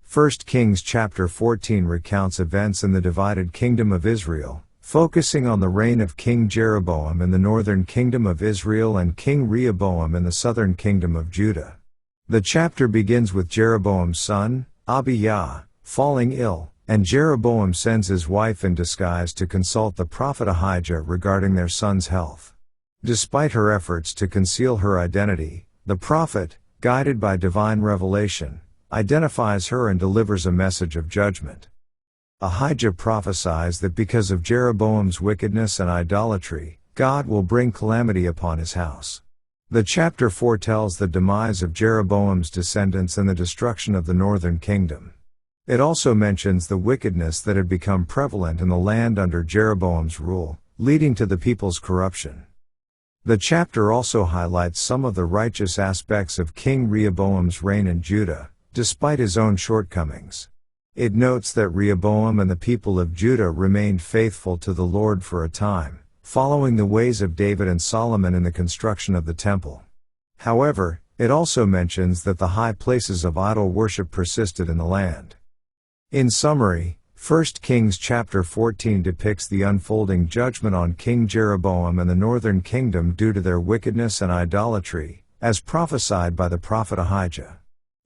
1 Kings chapter 14 recounts events in the divided kingdom of Israel, focusing on the reign of King Jeroboam in the northern kingdom of Israel and King Rehoboam in the southern kingdom of Judah. The chapter begins with Jeroboam's son, Abijah, falling ill, and Jeroboam sends his wife in disguise to consult the prophet Ahijah regarding their son's health. Despite her efforts to conceal her identity, the prophet, guided by divine revelation, identifies her and delivers a message of judgment. Ahijah prophesies that because of Jeroboam's wickedness and idolatry, God will bring calamity upon his house. The chapter foretells the demise of Jeroboam's descendants and the destruction of the northern kingdom. It also mentions the wickedness that had become prevalent in the land under Jeroboam's rule, leading to the people's corruption. The chapter also highlights some of the righteous aspects of King Rehoboam's reign in Judah, despite his own shortcomings. It notes that Rehoboam and the people of Judah remained faithful to the Lord for a time, following the ways of David and Solomon in the construction of the temple. However, it also mentions that the high places of idol worship persisted in the land. In summary, 1 Kings chapter 14 depicts the unfolding judgment on King Jeroboam and the northern kingdom due to their wickedness and idolatry, as prophesied by the prophet Ahijah.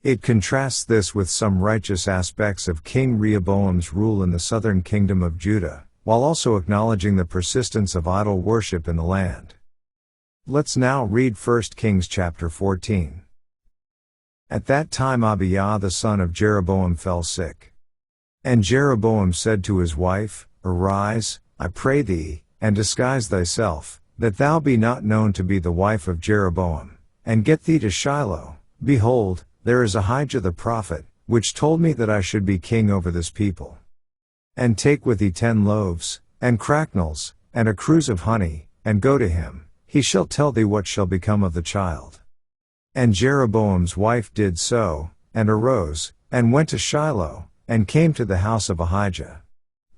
It contrasts this with some righteous aspects of King Rehoboam's rule in the southern kingdom of Judah, while also acknowledging the persistence of idol worship in the land. Let's now read 1 Kings chapter 14. At that time Abijah the son of Jeroboam fell sick. And Jeroboam said to his wife, Arise, I pray thee, and disguise thyself, that thou be not known to be the wife of Jeroboam, and get thee to Shiloh. Behold, there is Ahijah the prophet, which told me that I should be king over this people. And take with thee 10 loaves, and cracknels, and a cruse of honey, and go to him, he shall tell thee what shall become of the child. And Jeroboam's wife did so, and arose, and went to Shiloh, and came to the house of Ahijah.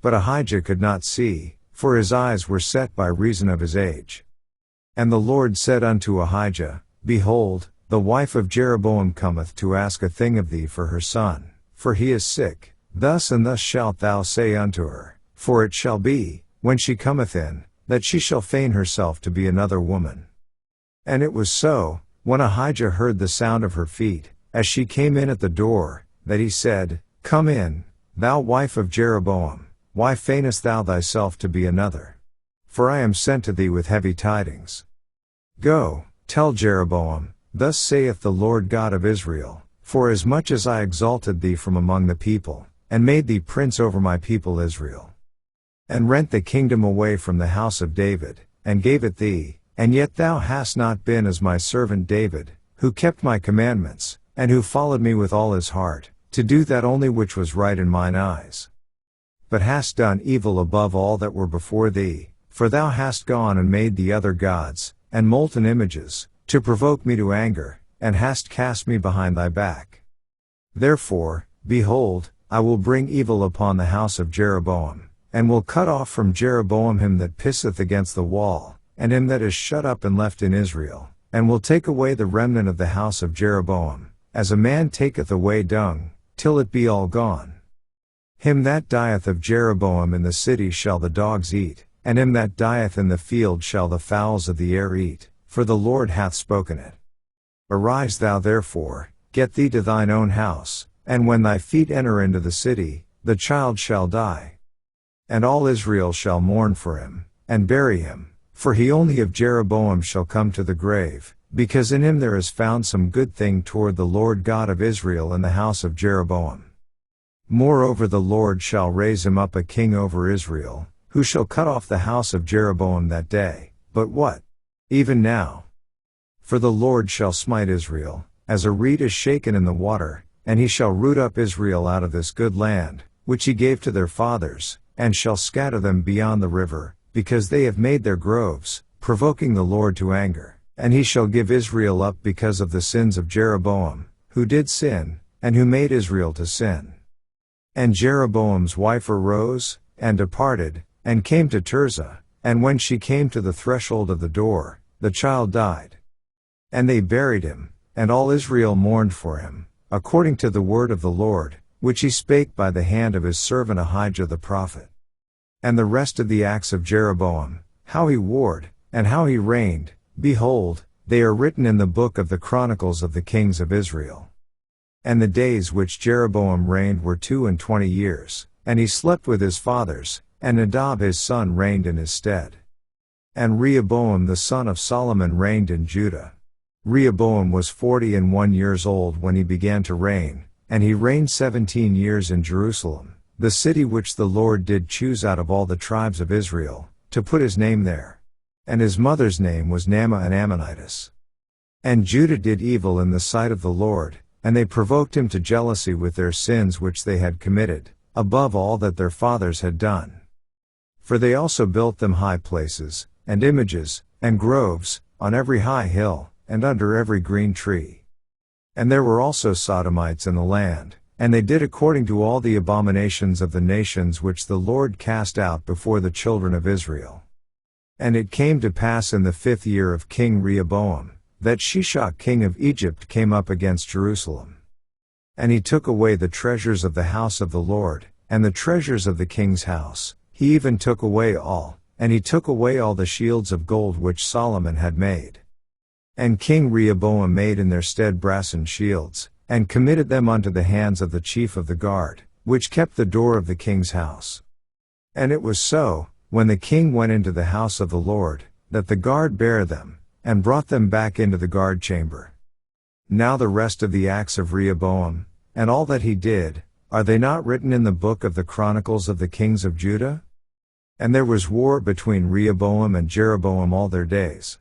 But Ahijah could not see, for his eyes were set by reason of his age. And the Lord said unto Ahijah, Behold, the wife of Jeroboam cometh to ask a thing of thee for her son, for he is sick. Thus and thus shalt thou say unto her, for it shall be, when she cometh in, that she shall feign herself to be another woman. And it was so, when Ahijah heard the sound of her feet, as she came in at the door, that he said, Come in, thou wife of Jeroboam, why feignest thou thyself to be another? For I am sent to thee with heavy tidings. Go, tell Jeroboam, Thus saith the Lord God of Israel, Forasmuch as I exalted thee from among the people, and made thee prince over my people Israel, and rent the kingdom away from the house of David, and gave it thee, and yet thou hast not been as my servant David, who kept my commandments, and who followed me with all his heart, to do that only which was right in mine eyes. But hast done evil above all that were before thee, for thou hast gone and made thee other gods, and molten images, to provoke me to anger, and hast cast me behind thy back. Therefore, behold, I will bring evil upon the house of Jeroboam, and will cut off from Jeroboam him that pisseth against the wall, and him that is shut up and left in Israel, and will take away the remnant of the house of Jeroboam, as a man taketh away dung, till it be all gone. Him that dieth of Jeroboam in the city shall the dogs eat, and him that dieth in the field shall the fowls of the air eat, for the Lord hath spoken it. Arise thou therefore, get thee to thine own house, and when thy feet enter into the city, the child shall die. And all Israel shall mourn for him, and bury him, for he only of Jeroboam shall come to the grave, because in him there is found some good thing toward the Lord God of Israel in the house of Jeroboam. Moreover the Lord shall raise him up a king over Israel, who shall cut off the house of Jeroboam that day. But what? Even now. For the Lord shall smite Israel, as a reed is shaken in the water, and he shall root up Israel out of this good land, which he gave to their fathers, and shall scatter them beyond the river, because they have made their groves, provoking the Lord to anger. And he shall give Israel up because of the sins of Jeroboam, who did sin, and who made Israel to sin. And Jeroboam's wife arose, and departed, and came to Tirzah, and when she came to the threshold of the door, the child died. And they buried him, and all Israel mourned for him, according to the word of the Lord, which he spake by the hand of his servant Ahijah the prophet. And the rest of the acts of Jeroboam, how he warred, and how he reigned, behold, they are written in the book of the Chronicles of the kings of Israel. And the days which Jeroboam reigned were 22 years, and he slept with his fathers, and Nadab his son reigned in his stead. And Rehoboam the son of Solomon reigned in Judah. Rehoboam was 41 years old when he began to reign, and he reigned 17 years in Jerusalem, the city which the Lord did choose out of all the tribes of Israel, to put his name there. And his mother's name was Naamah an Ammonitess. And Judah did evil in the sight of the Lord, and they provoked him to jealousy with their sins which they had committed, above all that their fathers had done. For they also built them high places, and images, and groves, on every high hill, and under every green tree. And there were also Sodomites in the land, and they did according to all the abominations of the nations which the Lord cast out before the children of Israel. And it came to pass in the 5th year of King Rehoboam, that Shishak king of Egypt came up against Jerusalem. And he took away the treasures of the house of the Lord, and the treasures of the king's house, he even took away all, and he took away all the shields of gold which Solomon had made. And King Rehoboam made in their stead brassen shields, and committed them unto the hands of the chief of the guard, which kept the door of the king's house. And it was so, when the king went into the house of the Lord, that the guard bare them, and brought them back into the guard chamber. Now the rest of the acts of Rehoboam, and all that he did, are they not written in the book of the Chronicles of the kings of Judah? And there was war between Rehoboam and Jeroboam all their days.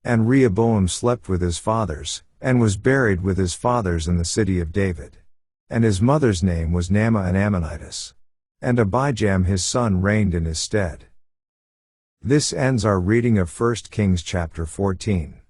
And Rehoboam slept with his fathers, and was buried with his fathers in the city of David. And his mother's name was Naamah an Ammonitess. And Abijam his son reigned in his stead. This ends our reading of 1 Kings chapter 14.